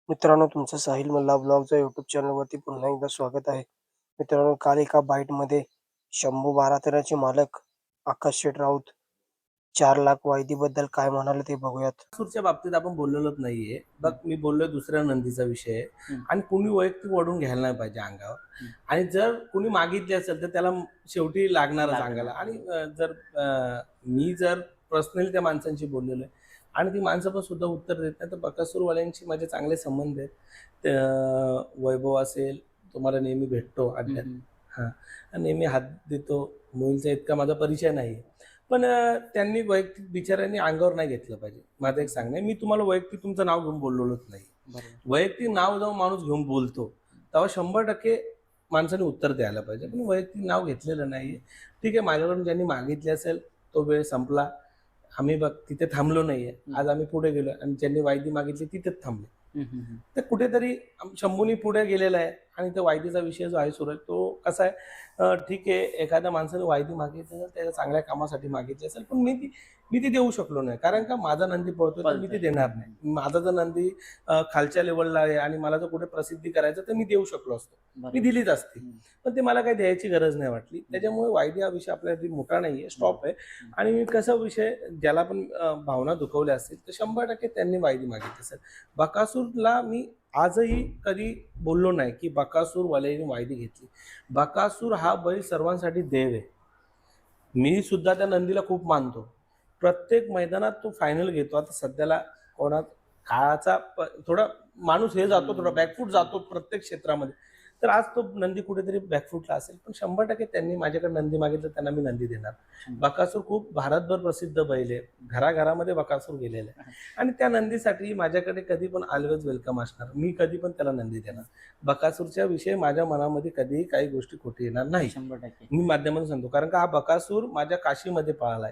मित्रांनो, तुमचं साहिल मल्ला ब्लॉगच्या यूट्यूब चॅनलवरती पुन्हा एकदा स्वागत आहे. मित्रांनो, काल एका बाईटमध्ये शंभू 12-13चे मालक आकाश शेठ राऊत 4 लाख वायदीबद्दल काय म्हणाले ते बघूयात. बकासूरच्या बाबतीत आपण बोललेलोच नाहीये. बघ, मी बोललोय दुसऱ्या नंदीचा विषय आहे आणि कुणी वैयक्तिक ओढून घ्यायला नाही पाहिजे अंगावर. आणि जर कुणी मागितली असेल तर त्याला शेवटी लागणारच अंगाला. आणि मी जर पर्सनली त्या माणसांशी बोललेलो आहे आणि ती माणसं पण सुद्धा उत्तर देत नाही, तर बकासूरवाल्यांशी माझे चांगले संबंध आहेत. वैभव असेल, तुम्हाला नेहमी भेटतो अड्ड्यात, हां, नेहमी हात देतो. मोहिलचा इतका माझा परिचय नाही, पण त्यांनी वैयक्तिक बिचाऱ्यांनी अंगावर नाही घेतलं पाहिजे. माझं एक सांगणं आहे, मी तुम्हाला वैयक्तिक तुमचं नाव घेऊन बोललेलोच नाही. वैयक्तिक नाव जेव्हा माणूस घेऊन बोलतो तेव्हा 100% माणसाने उत्तर द्यायला पाहिजे, पण वैयक्तिक नाव घेतलेलं नाही. ठीक आहे, माझ्याकडून ज्यांनी मागितले असेल तो वेळ संपला. आम्ही बघ तिथे थांबलो नाहीये. आज आम्ही पुढे गेलो आणि ज्यांनी वायदी मागितली तिथेच थांबले. तर कुठेतरी शंभूनी पुढे गेलेला आहे आणि त्या वायदीचा विषय जो आहे सुरज, तो कसा आहे, ठीक आहे, एखाद्या माणसाने वायदी मागितली तर त्याच्या चांगल्या कामासाठी मागितली असेल, पण मी ती देऊ शकलो नाही. कारण का, माझा नंदी पळतोय तर मी ती देणार नाही. माझा जर नंदी खालच्या लेवलला आहे आणि मला जर कुठे प्रसिद्धी करायचं तर मी देऊ शकलो असतो, मी दिलीच असती. पण ते मला काही द्यायची गरज नाही वाटली. त्याच्यामुळे वायदी हा विषय आपल्यासाठी मोठा नाहीये, स्टॉप आहे. आणि कसा विषय, ज्याला पण भावना दुखवल्या असतील तर 100% त्यांनी वायदी मागितली असेल. बकासूरला मी आजही कधी बोललो नाही की बकासूरवाल्यांनी वायदी घेतली. बकासूर हा बैल सर्वांसाठी देव आहे. मी सुद्धा त्या नंदीला खूप मानतो. प्रत्येक मैदानात तो फायनल घेतो. आता सध्याला कोणा काळाचा थोडा माणूस हे जातो, थोडा बॅकफूट जातो प्रत्येक क्षेत्रामध्ये. तर आज तो नंदी कुठेतरी बॅकफूटला असेल, पण 100% त्यांनी माझ्याकडे नंदी मागितलं, त्यांना मी नंदी देणार. बकासूर खूप भारतभर प्रसिद्ध बैल आहे. घराघरामध्ये बकासूर गेलेला आहे आणि त्या नंदीसाठी माझ्याकडे कधी पण ऑलवेज वेलकम असणार. मी कधी पण त्याला नंदी देणार. बकासूरच्या विषयी माझ्या मनामध्ये कधीही काही गोष्टी खोटी येणार नाही. 100% मी माध्यमातून सांगतो, कारण का हा बकासूर माझ्या काशीमध्ये पळालाय.